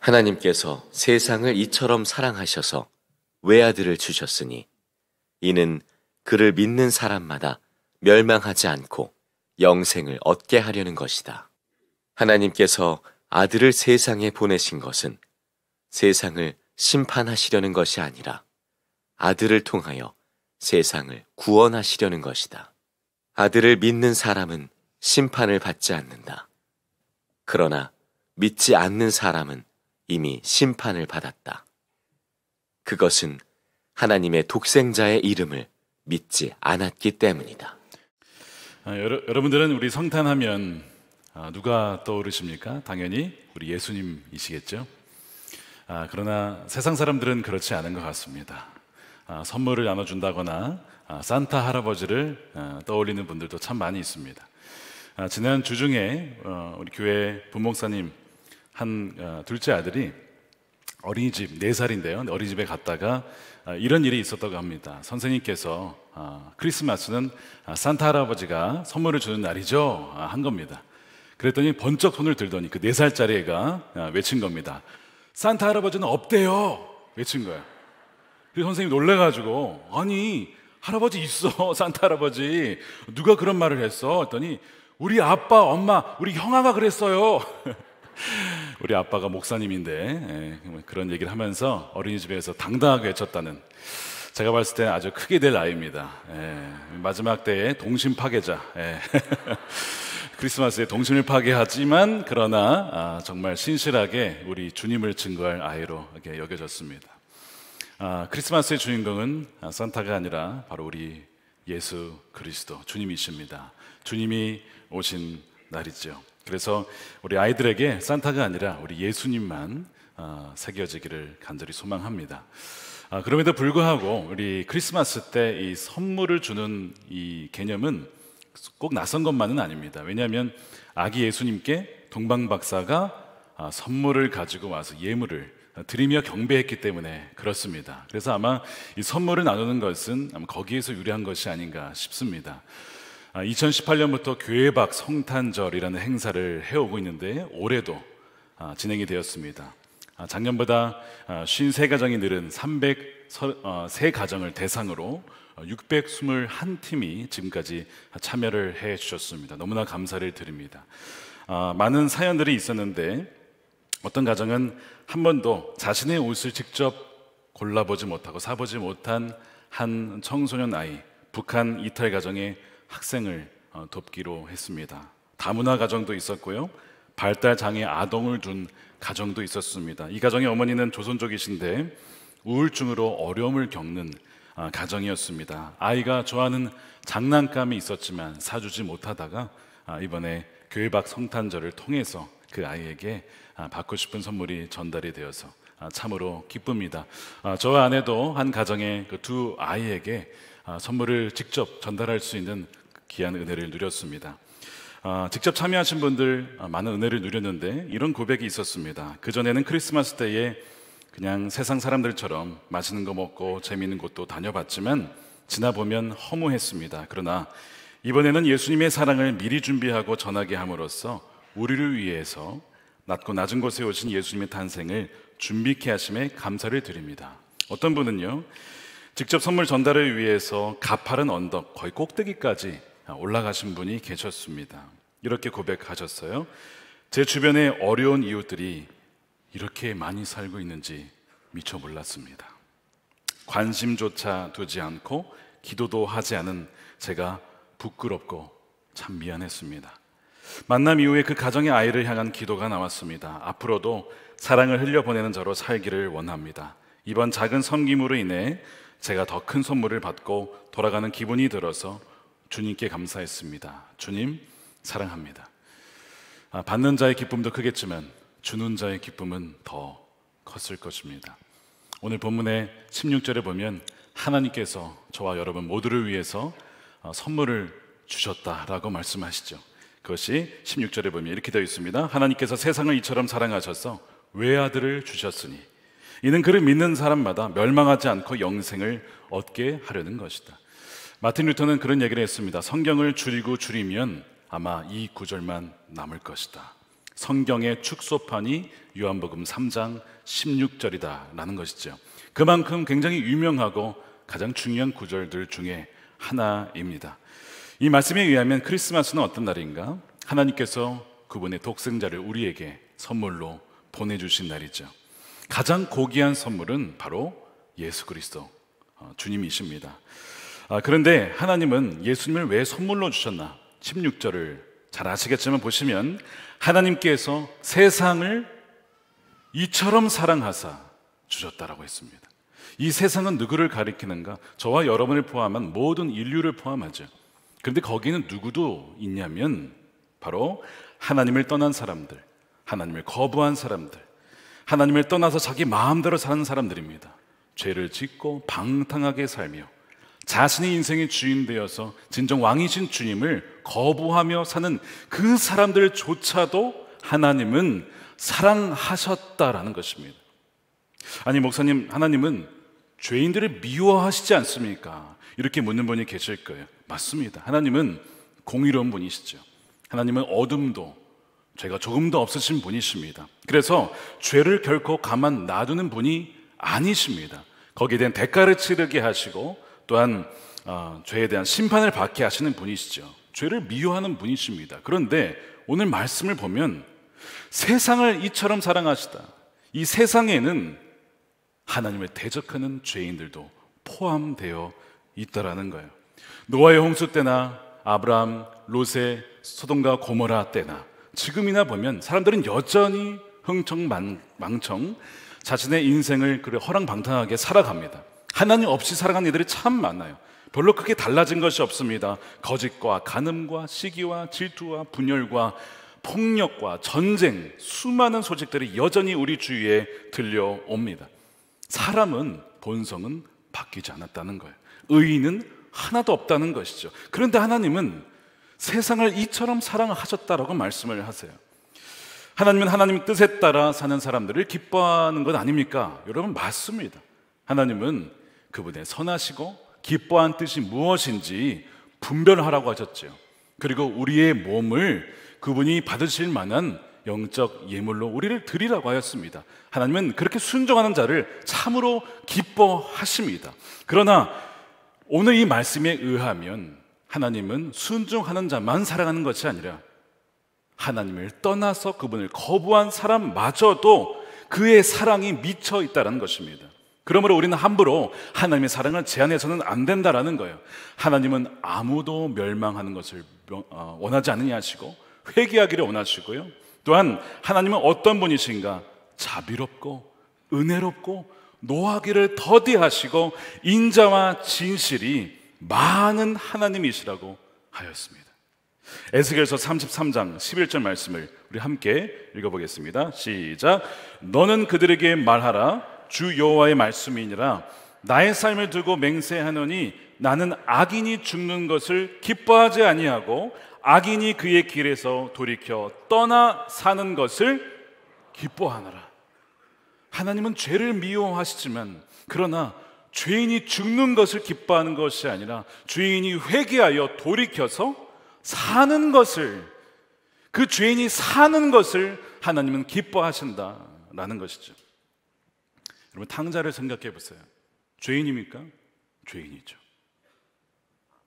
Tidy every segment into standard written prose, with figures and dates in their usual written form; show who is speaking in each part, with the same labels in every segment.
Speaker 1: 하나님께서 세상을 이처럼 사랑하셔서 외아들을 주셨으니 이는 그를 믿는 사람마다 멸망하지 않고 영생을 얻게 하려는 것이다. 하나님께서 아들을 세상에 보내신 것은 세상을 심판하시려는 것이 아니라 아들을 통하여 세상을 구원하시려는 것이다. 아들을 믿는 사람은 심판을 받지 않는다. 그러나 믿지 않는 사람은 이미 심판을 받았다. 그것은 하나님의 독생자의 이름을 믿지 않았기 때문이다.
Speaker 2: 여러분들은 우리 성탄하면 누가 떠오르십니까? 당연히 우리 예수님이시겠죠. 그러나 세상 사람들은 그렇지 않은 것 같습니다. 선물을 나눠준다거나 산타 할아버지를 떠올리는 분들도 참 많이 있습니다. 지난 주 중에 우리 교회 부목사님 한 둘째 아들이 어린이집 4살인데요. 어린이집에 갔다가 이런 일이 있었다고 합니다. 선생님께서 크리스마스는 산타 할아버지가 선물을 주는 날이죠 한 겁니다. 그랬더니 번쩍 손을 들더니 그 4살짜리 애가 외친 겁니다. 산타 할아버지는 없대요. 외친 거예요. 그래서 선생님이 놀래가지고 아니 할아버지 있어. 산타 할아버지 누가 그런 말을 했어? 했더니 우리 아빠, 엄마, 우리 형아가 그랬어요. 우리 아빠가 목사님인데 그런 얘기를 하면서 어린이집에서 당당하게 외쳤다는, 제가 봤을 때는 아주 크게 될 아이입니다. 마지막 때의 동심 파괴자. 크리스마스에 동심을 파괴하지만 그러나 정말 신실하게 우리 주님을 증거할 아이로 이렇게 여겨졌습니다. 크리스마스의 주인공은 산타가 아니라 바로 우리 예수 그리스도 주님이십니다. 주님이 오신 날이죠. 그래서 우리 아이들에게 산타가 아니라 우리 예수님만 새겨지기를 간절히 소망합니다. 그럼에도 불구하고 우리 크리스마스 때 이 선물을 주는 이 개념은 꼭 낯선 것만은 아닙니다. 왜냐하면 아기 예수님께 동방박사가 선물을 가지고 와서 예물을 드리며 경배했기 때문에 그렇습니다. 그래서 아마 이 선물을 나누는 것은 아마 거기에서 유래한 것이 아닌가 싶습니다. 2018년부터 교회박 성탄절이라는 행사를 해오고 있는데 올해도 진행이 되었습니다. 작년보다 53가정이 늘은 303가정을 대상으로 621팀이 지금까지 참여를 해 주셨습니다. 너무나 감사를 드립니다. 많은 사연들이 있었는데 어떤 가정은 한 번도 자신의 옷을 직접 골라보지 못하고 사보지 못한 한 청소년 아이, 북한 이탈 가정의 학생을 돕기로 했습니다. 다문화 가정도 있었고요, 발달 장애 아동을 둔 가정도 있었습니다. 이 가정의 어머니는 조선족이신데 우울증으로 어려움을 겪는 가정이었습니다. 아이가 좋아하는 장난감이 있었지만 사주지 못하다가 이번에 교회박 성탄절을 통해서 그 아이에게 받고 싶은 선물이 전달이 되어서 참으로 기쁩니다. 저와 아내도 한 가정의 그 두 아이에게 선물을 직접 전달할 수 있는 귀한 은혜를 누렸습니다. 직접 참여하신 분들 많은 은혜를 누렸는데 이런 고백이 있었습니다. 그전에는 크리스마스 때에 그냥 세상 사람들처럼 맛있는 거 먹고 재미있는 곳도 다녀봤지만 지나보면 허무했습니다. 그러나 이번에는 예수님의 사랑을 미리 준비하고 전하게 함으로써 우리를 위해서 낮고 낮은 곳에 오신 예수님의 탄생을 준비케 하심에 감사를 드립니다. 어떤 분은요, 직접 선물 전달을 위해서 가파른 언덕 거의 꼭대기까지 올라가신 분이 계셨습니다. 이렇게 고백하셨어요. 제 주변에 어려운 이웃들이 이렇게 많이 살고 있는지 미처 몰랐습니다. 관심조차 두지 않고 기도도 하지 않은 제가 부끄럽고 참 미안했습니다. 만남 이후에 그 가정의 아이를 향한 기도가 나왔습니다. 앞으로도 사랑을 흘려보내는 자로 살기를 원합니다. 이번 작은 섬김으로 인해 제가 더 큰 선물을 받고 돌아가는 기분이 들어서 주님께 감사했습니다. 주님 사랑합니다. 받는 자의 기쁨도 크겠지만 주는 자의 기쁨은 더 컸을 것입니다. 오늘 본문의 16절에 보면 하나님께서 저와 여러분 모두를 위해서 선물을 주셨다라고 말씀하시죠. 그것이 16절에 보면 이렇게 되어 있습니다. 하나님께서 세상을 이처럼 사랑하셔서 외아들을 주셨으니 이는 그를 믿는 사람마다 멸망하지 않고 영생을 얻게 하려는 것이다. 마틴 루터는 그런 얘기를 했습니다. 성경을 줄이고 줄이면 아마 이 구절만 남을 것이다. 성경의 축소판이 요한복음 3장 16절이다라는 것이죠. 그만큼 굉장히 유명하고 가장 중요한 구절들 중에 하나입니다. 이 말씀에 의하면 크리스마스는 어떤 날인가? 하나님께서 그분의 독생자를 우리에게 선물로 보내주신 날이죠. 가장 고귀한 선물은 바로 예수 그리스도 주님이십니다. 그런데 하나님은 예수님을 왜 선물로 주셨나? 16절을 잘 아시겠지만 보시면 하나님께서 세상을 이처럼 사랑하사 주셨다라고 했습니다. 이 세상은 누구를 가리키는가? 저와 여러분을 포함한 모든 인류를 포함하죠. 그런데 거기는 누구도 있냐면 바로 하나님을 떠난 사람들, 하나님을 거부한 사람들, 하나님을 떠나서 자기 마음대로 사는 사람들입니다. 죄를 짓고 방탕하게 살며 자신의 인생의 주인 되어서 진정 왕이신 주님을 거부하며 사는 그 사람들조차도 하나님은 사랑하셨다라는 것입니다. 아니 목사님, 하나님은 죄인들을 미워하시지 않습니까? 이렇게 묻는 분이 계실 거예요. 맞습니다. 하나님은 공의로운 분이시죠. 하나님은 어둠도 죄가 조금도 없으신 분이십니다. 그래서 죄를 결코 가만 놔두는 분이 아니십니다. 거기에 대한 대가를 치르게 하시고 또한 죄에 대한 심판을 받게 하시는 분이시죠. 죄를 미워하는 분이십니다. 그런데 오늘 말씀을 보면 세상을 이처럼 사랑하시다. 이 세상에는 하나님을 대적하는 죄인들도 포함되어 있다라는 거예요. 노아의 홍수 때나 아브라함, 롯의 소돔과 고모라 때나 지금이나 보면 사람들은 여전히 흥청망청 자신의 인생을 그래 허랑방탕하게 살아갑니다. 하나님 없이 살아가는 이들이 참 많아요. 별로 크게 달라진 것이 없습니다. 거짓과 간음과 시기와 질투와 분열과 폭력과 전쟁, 수많은 소식들이 여전히 우리 주위에 들려옵니다. 사람은 본성은 바뀌지 않았다는 거예요. 의인은 하나도 없다는 것이죠. 그런데 하나님은 세상을 이처럼 사랑하셨다라고 말씀을 하세요. 하나님은 하나님 뜻에 따라 사는 사람들을 기뻐하는 것 아닙니까? 여러분, 맞습니다. 하나님은 그분의 선하시고 기뻐한 뜻이 무엇인지 분별하라고 하셨죠. 그리고 우리의 몸을 그분이 받으실 만한 영적 예물로 우리를 드리라고 하였습니다. 하나님은 그렇게 순종하는 자를 참으로 기뻐하십니다. 그러나 오늘 이 말씀에 의하면 하나님은 순종하는 자만 사랑하는 것이 아니라 하나님을 떠나서 그분을 거부한 사람마저도 그의 사랑이 미쳐 있다는 것입니다. 그러므로 우리는 함부로 하나님의 사랑을 제한해서는 안 된다라는 거예요. 하나님은 아무도 멸망하는 것을 원하지 않으냐 하시고 회개하기를 원하시고요. 또한 하나님은 어떤 분이신가? 자비롭고 은혜롭고 노하기를 더디하시고 인자와 진실이 많은 하나님이시라고 하였습니다. 에스겔서 33장 11절 말씀을 우리 함께 읽어보겠습니다. 시작. 너는 그들에게 말하라. 주 여호와의 말씀이니라. 나의 삶을 두고 맹세하노니 나는 악인이 죽는 것을 기뻐하지 아니하고 악인이 그의 길에서 돌이켜 떠나 사는 것을 기뻐하노라. 하나님은 죄를 미워하시지만 그러나 죄인이 죽는 것을 기뻐하는 것이 아니라 죄인이 회개하여 돌이켜서 사는 것을, 그 죄인이 사는 것을 하나님은 기뻐하신다라는 것이죠. 여러분, 탕자를 생각해 보세요. 죄인입니까? 죄인이죠.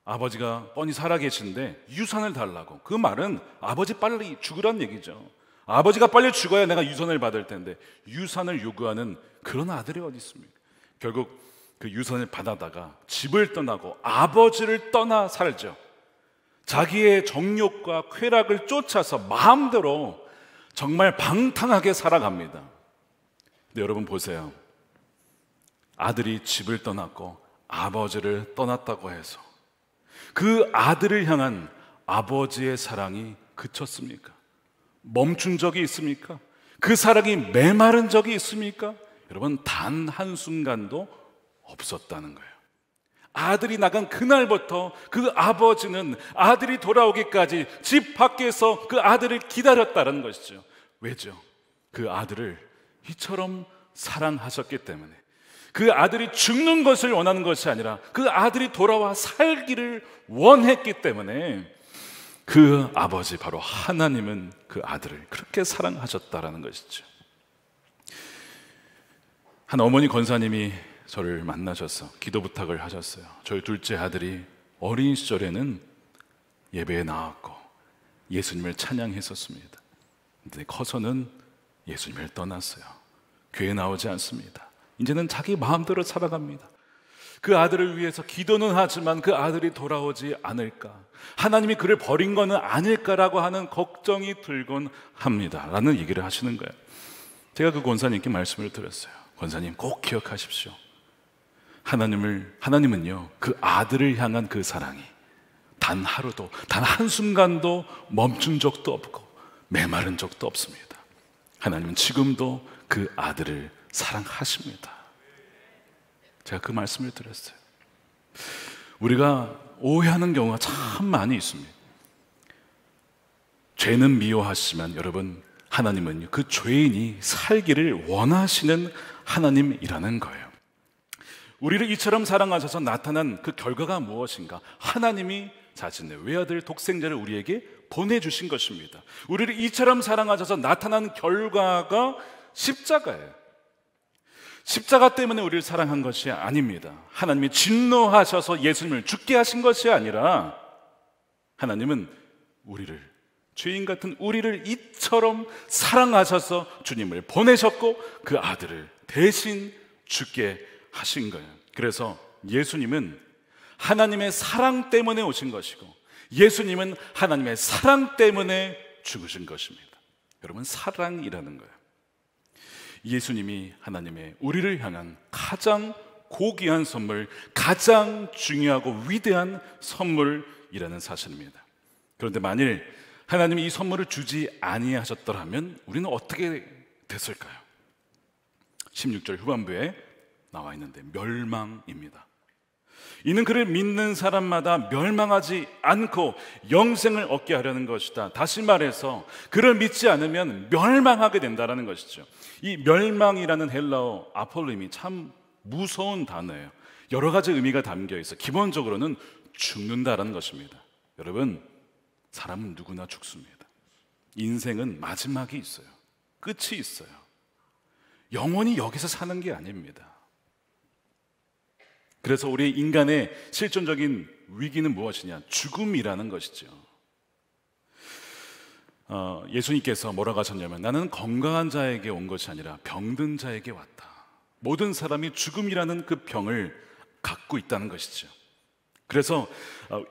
Speaker 2: 아버지가 뻔히 살아계신데 유산을 달라고. 그 말은 아버지 빨리 죽으란 얘기죠. 아버지가 빨리 죽어야 내가 유산을 받을 텐데 유산을 요구하는 그런 아들이 어디 있습니까? 결국 그 유산을 받아다가 집을 떠나고 아버지를 떠나 살죠. 자기의 정욕과 쾌락을 쫓아서 마음대로 정말 방탕하게 살아갑니다. 근데 여러분 보세요. 아들이 집을 떠났고 아버지를 떠났다고 해서 그 아들을 향한 아버지의 사랑이 그쳤습니까? 멈춘 적이 있습니까? 그 사랑이 메마른 적이 있습니까? 여러분, 단 한순간도 없었다는 거예요. 아들이 나간 그날부터 그 아버지는 아들이 돌아오기까지 집 밖에서 그 아들을 기다렸다는 것이죠. 왜죠? 그 아들을 이처럼 사랑하셨기 때문에, 그 아들이 죽는 것을 원하는 것이 아니라 그 아들이 돌아와 살기를 원했기 때문에 그 아버지 바로 하나님은 그 아들을 그렇게 사랑하셨다라는 것이죠. 한 어머니 권사님이 저를 만나셔서 기도 부탁을 하셨어요. 저희 둘째 아들이 어린 시절에는 예배에 나왔고 예수님을 찬양했었습니다. 근데 커서는 예수님을 떠났어요. 교회에 나오지 않습니다. 이제는 자기 마음대로 살아갑니다. 그 아들을 위해서 기도는 하지만 그 아들이 돌아오지 않을까, 하나님이 그를 버린 것은 아닐까라고 하는 걱정이 들곤 합니다 라는 얘기를 하시는 거예요. 제가 그 권사님께 말씀을 드렸어요. 권사님, 꼭 기억하십시오. 하나님은요, 그 아들을 향한 그 사랑이 단 하루도, 단 한순간도 멈춘 적도 없고 메마른 적도 없습니다. 하나님은 지금도 그 아들을 사랑하십니다. 제가 그 말씀을 드렸어요. 우리가 오해하는 경우가 참 많이 있습니다. 죄는 미워하시지만 여러분, 하나님은 그 죄인이 살기를 원하시는 하나님이라는 거예요. 우리를 이처럼 사랑하셔서 나타난 그 결과가 무엇인가? 하나님이 자신의 외아들 독생자를 우리에게 보내주신 것입니다. 우리를 이처럼 사랑하셔서 나타난 결과가 십자가예요. 십자가 때문에 우리를 사랑한 것이 아닙니다. 하나님이 진노하셔서 예수님을 죽게 하신 것이 아니라 하나님은 우리를, 죄인 같은 우리를 이처럼 사랑하셔서 주님을 보내셨고 그 아들을 대신 죽게 하신 거예요. 그래서 예수님은 하나님의 사랑 때문에 오신 것이고 예수님은 하나님의 사랑 때문에 죽으신 것입니다. 여러분, 사랑이라는 거예요. 예수님이 하나님의 우리를 향한 가장 고귀한 선물, 가장 중요하고 위대한 선물이라는 사실입니다. 그런데 만일 하나님이 이 선물을 주지 아니하셨더라면 우리는 어떻게 됐을까요? 16절 후반부에 나와 있는데 멸망입니다. 이는 그를 믿는 사람마다 멸망하지 않고 영생을 얻게 하려는 것이다. 다시 말해서 그를 믿지 않으면 멸망하게 된다는 것이죠. 이 멸망이라는 헬라어 아폴림이 참 무서운 단어예요. 여러 가지 의미가 담겨 있어. 기본적으로는 죽는다라는 것입니다. 여러분, 사람은 누구나 죽습니다. 인생은 마지막이 있어요. 끝이 있어요. 영원히 여기서 사는 게 아닙니다. 그래서 우리 인간의 실존적인 위기는 무엇이냐? 죽음이라는 것이죠. 예수님께서 뭐라고 하셨냐면, 나는 건강한 자에게 온 것이 아니라 병든 자에게 왔다. 모든 사람이 죽음이라는 그 병을 갖고 있다는 것이죠. 그래서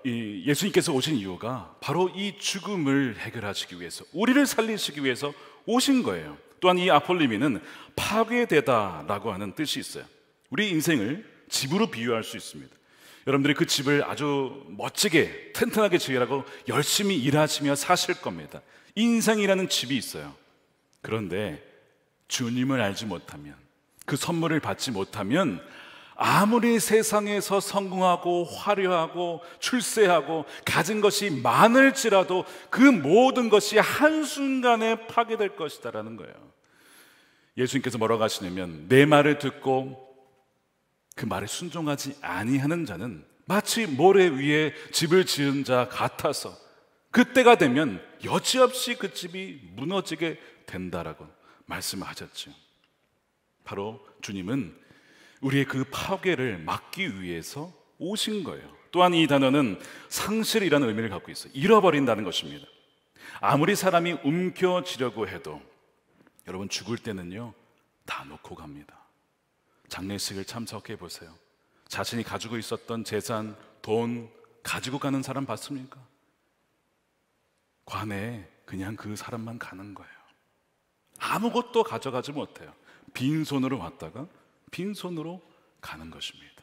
Speaker 2: 예수님께서 오신 이유가 바로 이 죽음을 해결하시기 위해서, 우리를 살리시기 위해서 오신 거예요. 또한 이 아폴리미는 파괴되다라고 하는 뜻이 있어요. 우리 인생을 집으로 비유할 수 있습니다. 여러분들이 그 집을 아주 멋지게 튼튼하게 지으라고 열심히 일하시며 사실 겁니다. 인생이라는 집이 있어요. 그런데 주님을 알지 못하면, 그 선물을 받지 못하면 아무리 세상에서 성공하고 화려하고 출세하고 가진 것이 많을지라도 그 모든 것이 한순간에 파괴될 것이다라는 거예요. 예수님께서 뭐라고 하시냐면, 내 말을 듣고 그 말에 순종하지 아니하는 자는 마치 모래 위에 집을 지은 자 같아서 그때가 되면 여지없이 그 집이 무너지게 된다라고 말씀하셨죠. 바로 주님은 우리의 그 파괴를 막기 위해서 오신 거예요. 또한 이 단어는 상실이라는 의미를 갖고 있어요. 잃어버린다는 것입니다. 아무리 사람이 움켜쥐려고 해도 여러분, 죽을 때는요 다 놓고 갑니다. 장례식을 참석해 보세요. 자신이 가지고 있었던 재산, 돈 가지고 가는 사람 봤습니까? 관에 그냥 그 사람만 가는 거예요. 아무것도 가져가지 못해요. 빈손으로 왔다가 빈손으로 가는 것입니다.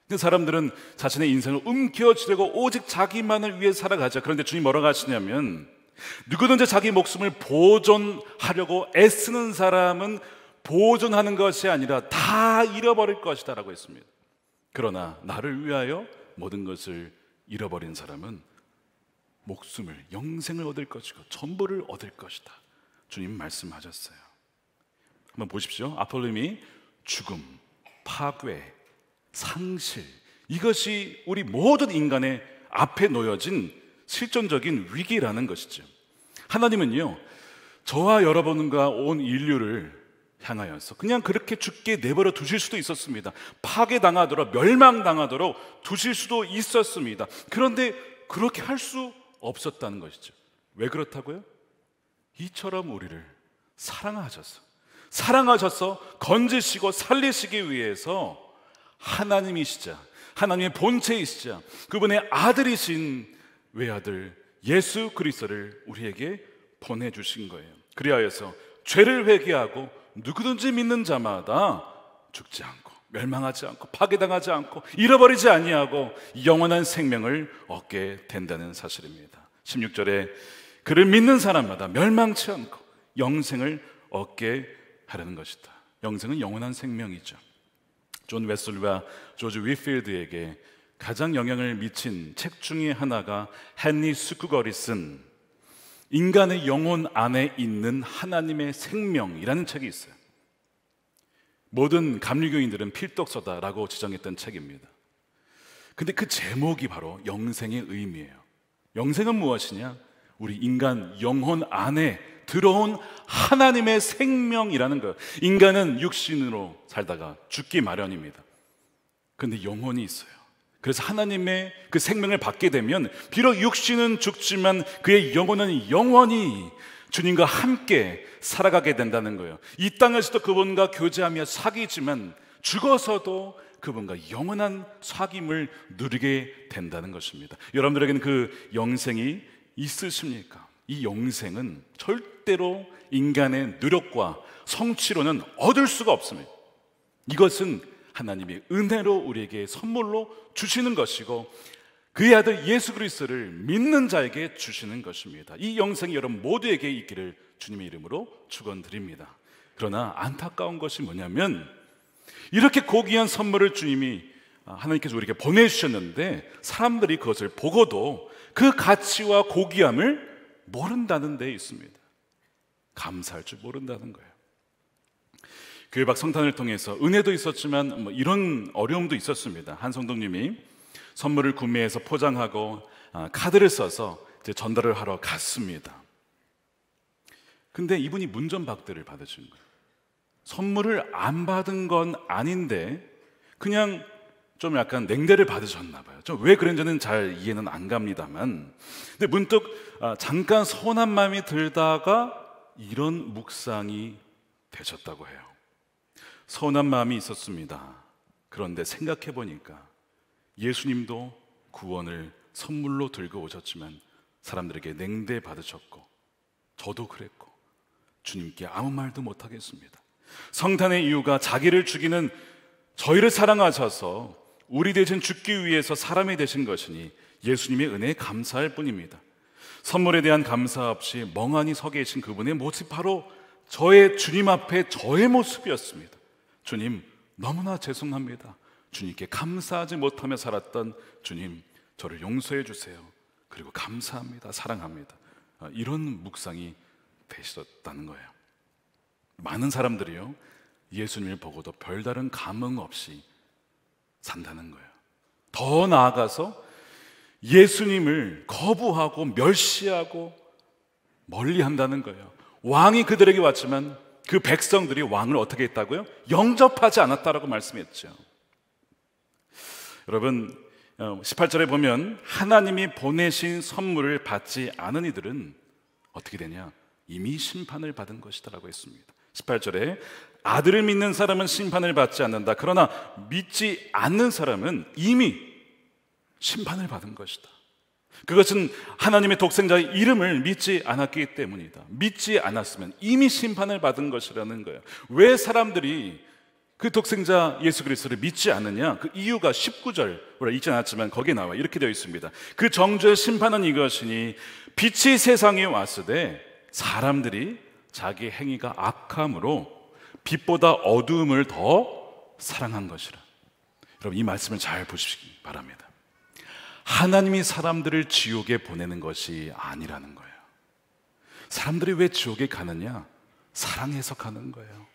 Speaker 2: 근데 사람들은 자신의 인생을 움켜쥐려고 오직 자기만을 위해 살아가죠. 그런데 주님 뭐라고 하시냐면, 누구든지 자기 목숨을 보존하려고 애쓰는 사람은 보존하는 것이 아니라 다 잃어버릴 것이다 라고 했습니다. 그러나 나를 위하여 모든 것을 잃어버린 사람은 목숨을, 영생을 얻을 것이고 전부를 얻을 것이다, 주님 말씀하셨어요. 한번 보십시오. 아폴림이 죽음, 파괴, 상실, 이것이 우리 모든 인간의 앞에 놓여진 실존적인 위기라는 것이죠. 하나님은요, 저와 여러분과 온 인류를 향하여서 그냥 그렇게 죽게 내버려 두실 수도 있었습니다. 파괴당하도록, 멸망당하도록 두실 수도 있었습니다. 그런데 그렇게 할 수 없었다는 것이죠. 왜 그렇다고요? 이처럼 우리를 사랑하셔서 건지시고 살리시기 위해서 하나님이시자, 하나님의 본체이시자, 그분의 아들이신 외아들 예수 그리스도를 우리에게 보내주신 거예요. 그리하여서 죄를 회개하고 누구든지 믿는 자마다 죽지 않고 멸망하지 않고 파괴당하지 않고 잃어버리지 아니하고 영원한 생명을 얻게 된다는 사실입니다. 16절에 그를 믿는 사람마다 멸망치 않고 영생을 얻게 하려는 것이다. 영생은 영원한 생명이죠. 존 웨슬리와 조지 위필드에게 가장 영향을 미친 책 중에 하나가 헨리 스쿠걸이 쓴 인간의 영혼 안에 있는 하나님의 생명이라는 책이 있어요. 모든 감리교인들은 필독서다라고 지정했던 책입니다. 근데 그 제목이 바로 영생의 의미예요. 영생은 무엇이냐? 우리 인간 영혼 안에 들어온 하나님의 생명이라는 거예요. 인간은 육신으로 살다가 죽기 마련입니다. 그런데 영혼이 있어요. 그래서 하나님의 그 생명을 받게 되면 비록 육신은 죽지만 그의 영혼은 영원히 주님과 함께 살아가게 된다는 거예요. 이 땅에서도 그분과 교제하며 사귀지만 죽어서도 그분과 영원한 사귐을 누리게 된다는 것입니다. 여러분들에게는 그 영생이 있으십니까? 이 영생은 절대로 인간의 노력과 성취로는 얻을 수가 없습니다. 이것은 하나님의 은혜로 우리에게 선물로 주시는 것이고 그의 아들 예수 그리스도를 믿는 자에게 주시는 것입니다. 이 영생이 여러분 모두에게 있기를 주님의 이름으로 축원드립니다. 그러나 안타까운 것이 뭐냐면 이렇게 고귀한 선물을 주님이 하나님께서 우리에게 보내주셨는데 사람들이 그것을 보고도 그 가치와 고귀함을 모른다는 데 있습니다. 감사할 줄 모른다는 거예요. 교회 밖 성탄을 통해서 은혜도 있었지만 이런 어려움도 있었습니다. 한 성도님이 선물을 구매해서 포장하고 카드를 써서 이제 전달을 하러 갔습니다. 근데 이분이 문전박대를 받으신 거예요. 선물을 안 받은 건 아닌데 그냥 좀 약간 냉대를 받으셨나 봐요. 좀 왜 그런지는 잘 이해는 안 갑니다만, 근데 문득 잠깐 서운한 마음이 들다가 이런 묵상이 되셨다고 해요. 서운한 마음이 있었습니다. 그런데 생각해 보니까 예수님도 구원을 선물로 들고 오셨지만 사람들에게 냉대 받으셨고 저도 그랬고 주님께 아무 말도 못 하겠습니다. 성탄의 이유가 자기를 죽이는 저희를 사랑하셔서 우리 대신 죽기 위해서 사람이 되신 것이니 예수님의 은혜에 감사할 뿐입니다. 선물에 대한 감사 없이 멍하니 서 계신 그분의 모습, 바로 저의 주님 앞에 저의 모습이었습니다. 주님, 너무나 죄송합니다. 주님께 감사하지 못하며 살았던 주님, 저를 용서해 주세요. 그리고 감사합니다. 사랑합니다. 이런 묵상이 되셨다는 거예요. 많은 사람들이요, 예수님을 보고도 별다른 감흥 없이 산다는 거예요. 더 나아가서 예수님을 거부하고 멸시하고 멀리한다는 거예요. 왕이 그들에게 왔지만 그 백성들이 왕을 어떻게 했다고요? 영접하지 않았다라고 말씀했죠. 여러분, 18절에 보면 하나님이 보내신 선물을 받지 않은 이들은 어떻게 되냐? 이미 심판을 받은 것이다라고 했습니다. 18절에 아들을 믿는 사람은 심판을 받지 않는다. 그러나 믿지 않는 사람은 이미 심판을 받은 것이다. 그것은 하나님의 독생자의 이름을 믿지 않았기 때문이다. 믿지 않았으면 이미 심판을 받은 것이라는 거예요. 왜 사람들이 그 독생자 예수 그리스도를 믿지 않느냐? 그 이유가 19절, 우리가 읽지 않았지만 거기에 나와 이렇게 되어 있습니다. 그 정죄의 심판은 이것이니 빛이 세상에 왔으되 사람들이 자기 행위가 악함으로 빛보다 어두움을 더 사랑한 것이라. 여러분, 이 말씀을 잘 보시기 바랍니다. 하나님이 사람들을 지옥에 보내는 것이 아니라는 거예요. 사람들이 왜 지옥에 가느냐? 사랑해서 가는 거예요.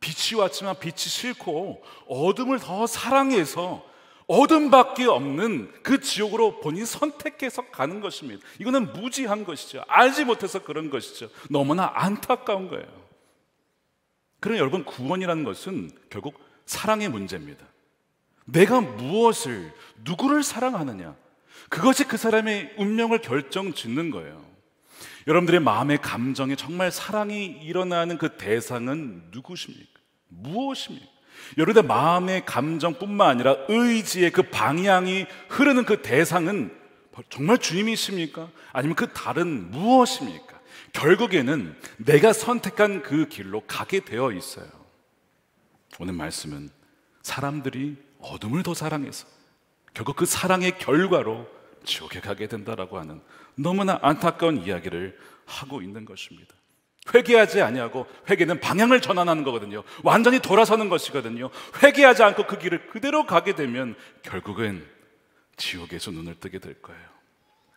Speaker 2: 빛이 왔지만 빛이 싫고 어둠을 더 사랑해서 어둠밖에 없는 그 지옥으로 본인이 선택해서 가는 것입니다. 이거는 무지한 것이죠. 알지 못해서 그런 것이죠. 너무나 안타까운 거예요. 그러나 여러분, 구원이라는 것은 결국 사랑의 문제입니다. 내가 무엇을, 누구를 사랑하느냐, 그것이 그 사람의 운명을 결정짓는 거예요. 여러분들의 마음의 감정에 정말 사랑이 일어나는 그 대상은 누구십니까? 무엇입니까? 여러분의 마음의 감정뿐만 아니라 의지의 그 방향이 흐르는 그 대상은 정말 주님이십니까? 아니면 그 다른 무엇입니까? 결국에는 내가 선택한 그 길로 가게 되어 있어요. 오늘 말씀은 사람들이 어둠을 더 사랑해서 결국 그 사랑의 결과로 지옥에 가게 된다라고 하는 너무나 안타까운 이야기를 하고 있는 것입니다. 회개하지 아니하고, 회개는 방향을 전환하는 거거든요. 완전히 돌아서는 것이거든요. 회개하지 않고 그 길을 그대로 가게 되면 결국은 지옥에서 눈을 뜨게 될 거예요.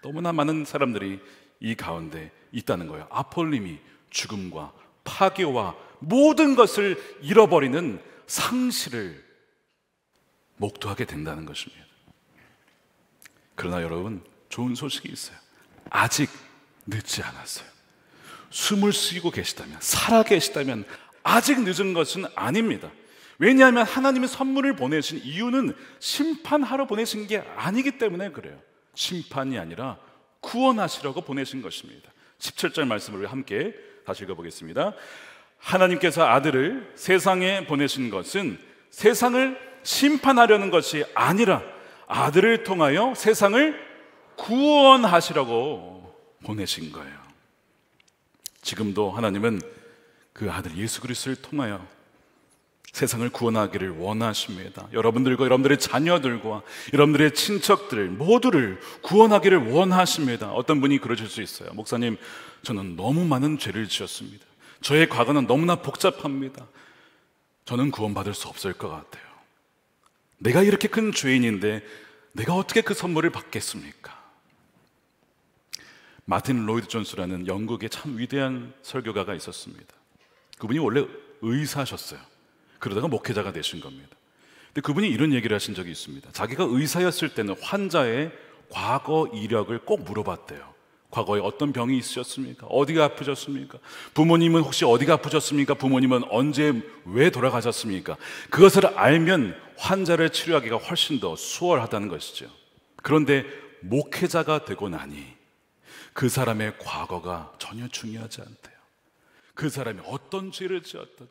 Speaker 2: 너무나 많은 사람들이 이 가운데 있다는 거예요. 아폴림이 죽음과 파괴와 모든 것을 잃어버리는 상실을 목도하게 된다는 것입니다. 그러나 여러분, 좋은 소식이 있어요. 아직 늦지 않았어요. 숨을 쉬고 계시다면, 살아 계시다면 아직 늦은 것은 아닙니다. 왜냐하면 하나님의 선물을 보내신 이유는 심판하러 보내신 게 아니기 때문에 그래요. 심판이 아니라 구원하시려고 보내신 것입니다. 17절 말씀을 함께 다시 읽어보겠습니다. 하나님께서 아들을 세상에 보내신 것은 세상을 심판하려는 것이 아니라 아들을 통하여 세상을 구원하시려고 보내신 거예요. 지금도 하나님은 그 아들 예수 그리스도를 통하여 세상을 구원하기를 원하십니다. 여러분들과 여러분들의 자녀들과 여러분들의 친척들 모두를 구원하기를 원하십니다. 어떤 분이 그러실 수 있어요. 목사님, 저는 너무 많은 죄를 지었습니다. 저의 과거는 너무나 복잡합니다. 저는 구원받을 수 없을 것 같아요. 내가 이렇게 큰 죄인인데 내가 어떻게 그 선물을 받겠습니까? 마틴 로이드 존스라는 영국의 참 위대한 설교가가 있었습니다. 그분이 원래 의사셨어요. 그러다가 목회자가 되신 겁니다. 근데 그분이 이런 얘기를 하신 적이 있습니다. 자기가 의사였을 때는 환자의 과거 이력을 꼭 물어봤대요. 과거에 어떤 병이 있으셨습니까? 어디가 아프셨습니까? 부모님은 혹시 어디가 아프셨습니까? 부모님은 언제 왜 돌아가셨습니까? 그것을 알면 환자를 치료하기가 훨씬 더 수월하다는 것이죠. 그런데 목회자가 되고 나니 그 사람의 과거가 전혀 중요하지 않대요. 그 사람이 어떤 죄를 지었든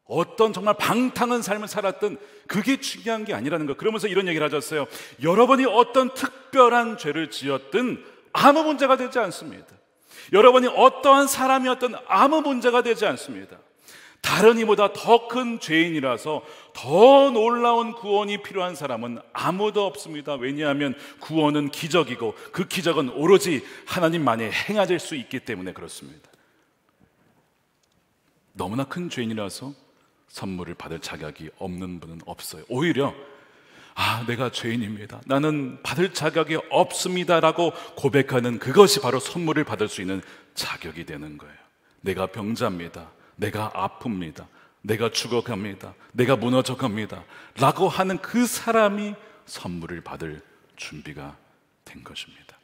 Speaker 2: 어떤 정말 방탕한 삶을 살았든 그게 중요한 게 아니라는 거. 그러면서 이런 얘기를 하셨어요. 여러분이 어떤 특별한 죄를 지었든 아무 문제가 되지 않습니다. 여러분이 어떠한 사람이었든 아무 문제가 되지 않습니다. 다른 이보다 더 큰 죄인이라서 더 놀라운 구원이 필요한 사람은 아무도 없습니다. 왜냐하면 구원은 기적이고 그 기적은 오로지 하나님만이 행하실 수 있기 때문에 그렇습니다. 너무나 큰 죄인이라서 선물을 받을 자격이 없는 분은 없어요. 오히려 내가 죄인입니다, 나는 받을 자격이 없습니다 라고 고백하는 그것이 바로 선물을 받을 수 있는 자격이 되는 거예요. 내가 병자입니다, 내가 아픕니다, 내가 죽어갑니다, 내가 무너져갑니다 라고 하는 그 사람이 선물을 받을 준비가 된 것입니다.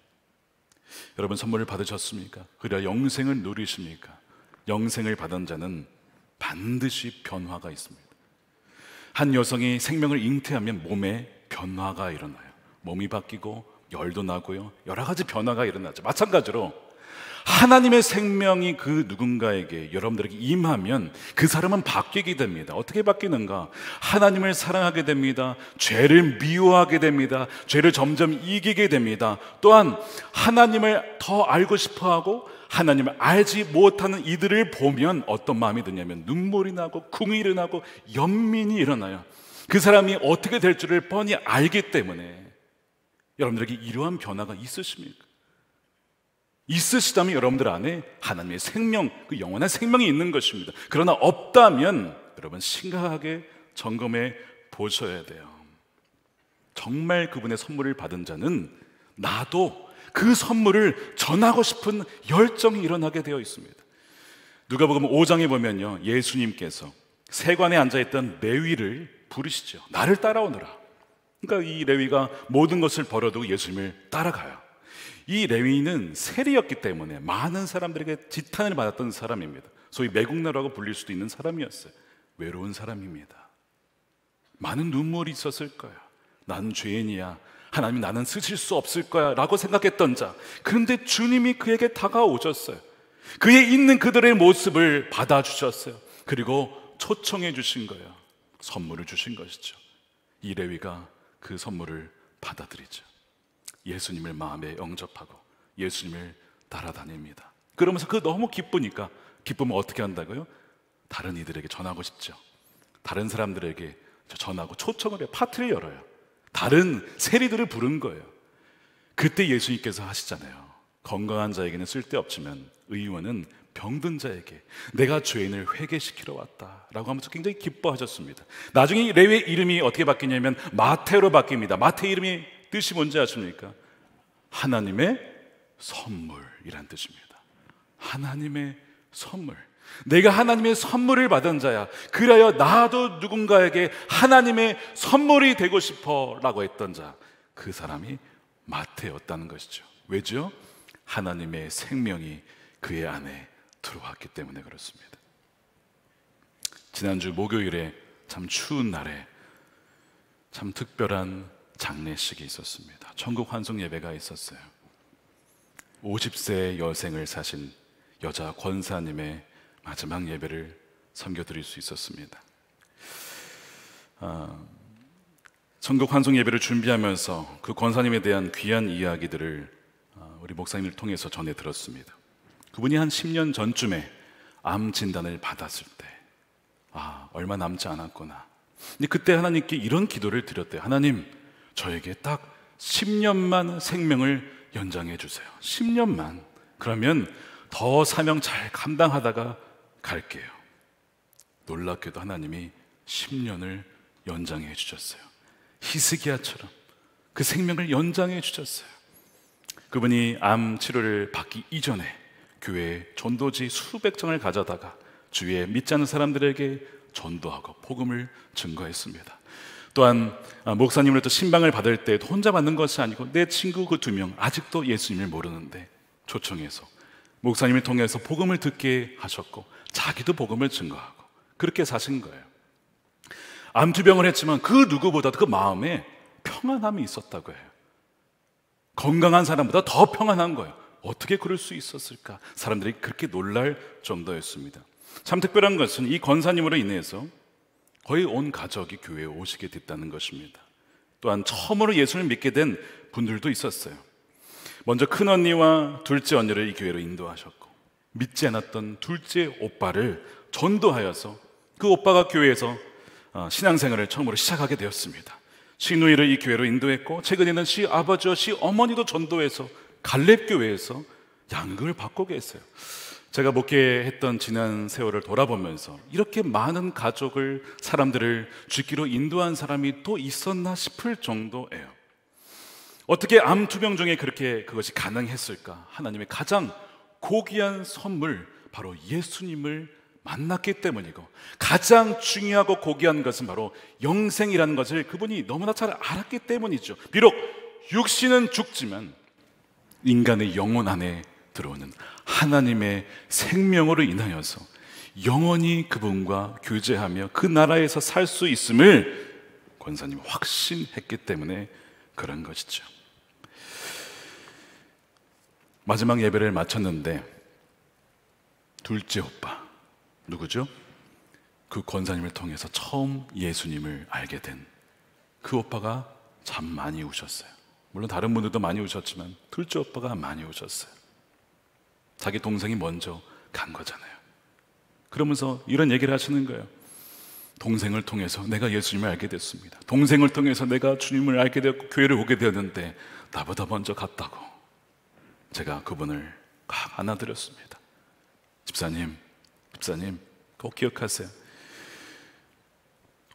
Speaker 2: 여러분, 선물을 받으셨습니까? 그리고 영생을 누리십니까? 영생을 받은 자는 반드시 변화가 있습니다. 한 여성이 생명을 잉태하면 몸에 변화가 일어나요. 몸이 바뀌고 열도 나고요, 여러 가지 변화가 일어나죠. 마찬가지로 하나님의 생명이 그 누군가에게, 여러분들에게 임하면 그 사람은 바뀌게 됩니다. 어떻게 바뀌는가? 하나님을 사랑하게 됩니다. 죄를 미워하게 됩니다. 죄를 점점 이기게 됩니다. 또한 하나님을 더 알고 싶어하고 하나님을 알지 못하는 이들을 보면 어떤 마음이 드냐면 눈물이 나고 궁일이 나고 연민이 일어나요. 그 사람이 어떻게 될 줄을 뻔히 알기 때문에. 여러분들에게 이러한 변화가 있으십니까? 있으시다면 여러분들 안에 하나님의 생명, 그 영원한 생명이 있는 것입니다. 그러나 없다면 여러분 심각하게 점검해 보셔야 돼요. 정말 그분의 선물을 받은 자는 나도 그 선물을 전하고 싶은 열정이 일어나게 되어 있습니다. 누가복음 5장에 보면요, 예수님께서 세관에 앉아있던 레위를 부르시죠. 나를 따라오너라. 그러니까 이 레위가 모든 것을 버려두고 예수님을 따라가요. 이 레위는 세리였기 때문에 많은 사람들에게 지탄을 받았던 사람입니다. 소위 매국노라고 불릴 수도 있는 사람이었어요. 외로운 사람입니다. 많은 눈물이 있었을 거예요. 난 죄인이야, 하나님 나는 쓰실 수 없을 거야 라고 생각했던 자, 그런데 주님이 그에게 다가오셨어요. 그의 있는 그들의 모습을 받아주셨어요. 그리고 초청해 주신 거예요. 선물을 주신 것이죠. 이 레위가 그 선물을 받아들이죠. 예수님을 마음에 영접하고 예수님을 따라다닙니다. 그러면서 그 너무 기쁘니까, 기쁘면 어떻게 한다고요? 다른 이들에게 전하고 싶죠. 다른 사람들에게 전하고 초청을 해요. 파티를 열어요. 다른 세리들을 부른 거예요. 그때 예수님께서 하시잖아요. 건강한 자에게는 쓸데없지만 의원은 병든 자에게 내가 죄인을 회개시키러 왔다 라고 하면서 굉장히 기뻐하셨습니다. 나중에 레위의 이름이 어떻게 바뀌냐면 마태로 바뀝니다. 마태 이름이 뜻이 뭔지 아십니까? 하나님의 선물이란 뜻입니다. 하나님의 선물. 내가 하나님의 선물을 받은 자야. 그래야 나도 누군가에게 하나님의 선물이 되고 싶어 라고 했던 자, 그 사람이 마태였다는 것이죠. 왜죠? 하나님의 생명이 그의 안에 들어왔기 때문에 그렇습니다. 지난주 목요일에 참 추운 날에 참 특별한 장례식이 있었습니다. 천국 환송 예배가 있었어요. 50세 여생을 사신 여자 권사님의 마지막 예배를 섬겨드릴 수 있었습니다. 천국 환송 예배를 준비하면서 그 권사님에 대한 귀한 이야기들을 우리 목사님을 통해서 전해 들었습니다. 그분이 한 10년 전쯤에 암 진단을 받았을 때, 얼마 남지 않았구나. 근데 그때 하나님께 이런 기도를 드렸대요. 하나님, 저에게 딱 10년만 생명을 연장해 주세요. 10년만. 그러면 더 사명 잘 감당하다가 갈게요. 놀랍게도 하나님이 10년을 연장해 주셨어요. 히스기야처럼 그 생명을 연장해 주셨어요. 그분이 암 치료를 받기 이전에 교회에 전도지 수백 장을 가져다가 주위에 믿지 않는 사람들에게 전도하고 복음을 증거했습니다. 또한 목사님으로부터 신방을 받을 때 혼자 받는 것이 아니고 내 친구 그 2명 아직도 예수님을 모르는데 초청해서 목사님을 통해서 복음을 듣게 하셨고 자기도 복음을 증거하고 그렇게 사신 거예요. 암투병을 했지만 그 누구보다도 그 마음에 평안함이 있었다고 해요. 건강한 사람보다 더 평안한 거예요. 어떻게 그럴 수 있었을까? 사람들이 그렇게 놀랄 정도였습니다. 참 특별한 것은 이 권사님으로 인해서 거의 온 가족이 교회에 오시게 됐다는 것입니다. 또한 처음으로 예수를 믿게 된 분들도 있었어요. 먼저 큰언니와 둘째 언니를 이 교회로 인도하셨고 믿지 않았던 둘째 오빠를 전도하여서 그 오빠가 교회에서 신앙생활을 처음으로 시작하게 되었습니다. 시누이를 이 교회로 인도했고 최근에는 시아버지와 시어머니도 전도해서 갈렙교회에서 양육을 받고 계세요. 제가 목회했던 지난 세월을 돌아보면서 이렇게 많은 가족을, 사람들을 죽기로 인도한 사람이 또 있었나 싶을 정도예요. 어떻게 암투병 중에 그렇게 그것이 가능했을까? 하나님의 가장 고귀한 선물, 바로 예수님을 만났기 때문이고, 가장 중요하고 고귀한 것은 바로 영생이라는 것을 그분이 너무나 잘 알았기 때문이죠. 비록 육신은 죽지만 인간의 영혼 안에 들어오는 하나님의 생명으로 인하여서 영원히 그분과 교제하며 그 나라에서 살 수 있음을 권사님이 확신했기 때문에 그런 것이죠. 마지막 예배를 마쳤는데 둘째 오빠, 누구죠? 그 권사님을 통해서 처음 예수님을 알게 된 그 오빠가 참 많이 우셨어요. 물론 다른 분들도 많이 우셨지만 둘째 오빠가 많이 우셨어요. 자기 동생이 먼저 간 거잖아요. 그러면서 이런 얘기를 하시는 거예요. 동생을 통해서 내가 예수님을 알게 됐습니다. 동생을 통해서 내가 주님을 알게 되었고 교회를 오게 되었는데 나보다 먼저 갔다고 제가 그분을 꽉 안아드렸습니다. 집사님 꼭 기억하세요.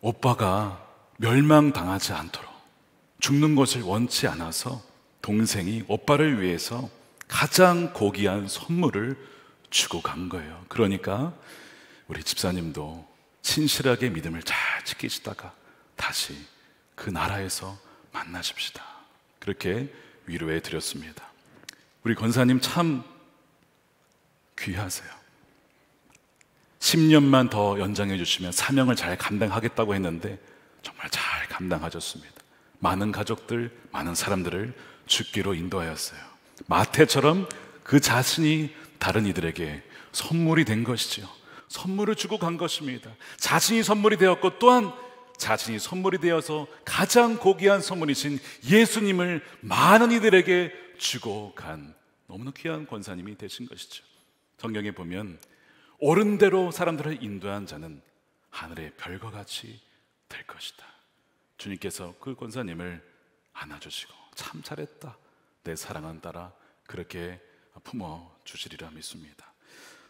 Speaker 2: 오빠가 멸망당하지 않도록 죽는 것을 원치 않아서 동생이 오빠를 위해서 가장 고귀한 선물을 주고 간 거예요. 그러니까 우리 집사님도 신실하게 믿음을 잘 지키시다가 다시 그 나라에서 만나십시다. 그렇게 위로해 드렸습니다. 우리 권사님 참 귀하세요. 10년만 더 연장해 주시면 사명을 잘 감당하겠다고 했는데 정말 잘 감당하셨습니다. 많은 가족들, 많은 사람들을 죽기로 인도하였어요. 마태처럼 그 자신이 다른 이들에게 선물이 된 것이죠. 선물을 주고 간 것입니다. 자신이 선물이 되었고 또한 자신이 선물이 되어서 가장 고귀한 선물이신 예수님을 많은 이들에게 주고 간 너무나 귀한 권사님이 되신 것이죠. 성경에 보면 옳은 대로 사람들을 인도한 자는 하늘의 별과 같이 될 것이다. 주님께서 그 권사님을 안아주시고 참 잘했다, 내 사랑하는 딸아, 그렇게 품어주시리라 믿습니다.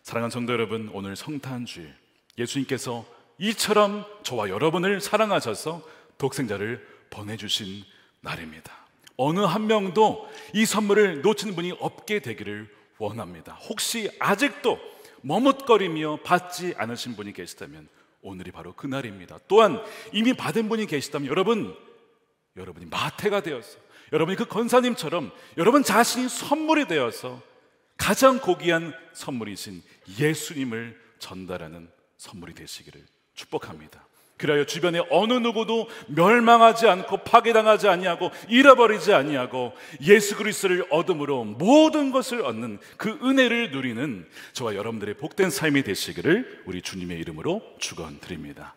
Speaker 2: 사랑하는 성도 여러분, 오늘 성탄주일 예수님께서 이처럼 저와 여러분을 사랑하셔서 독생자를 보내주신 날입니다. 어느 한 명도 이 선물을 놓치는 분이 없게 되기를 원합니다. 혹시 아직도 머뭇거리며 받지 않으신 분이 계시다면 오늘이 바로 그날입니다. 또한 이미 받은 분이 계시다면 여러분이 마태가 되어서, 여러분이 그 권사님처럼 여러분 자신이 선물이 되어서 가장 고귀한 선물이신 예수님을 전달하는 선물이 되시기를 축복합니다. 그리하여 주변에 어느 누구도 멸망하지 않고 파괴당하지 아니하고 잃어버리지 아니하고 예수 그리스도를 얻음으로 모든 것을 얻는 그 은혜를 누리는 저와 여러분들의 복된 삶이 되시기를 우리 주님의 이름으로 축원드립니다.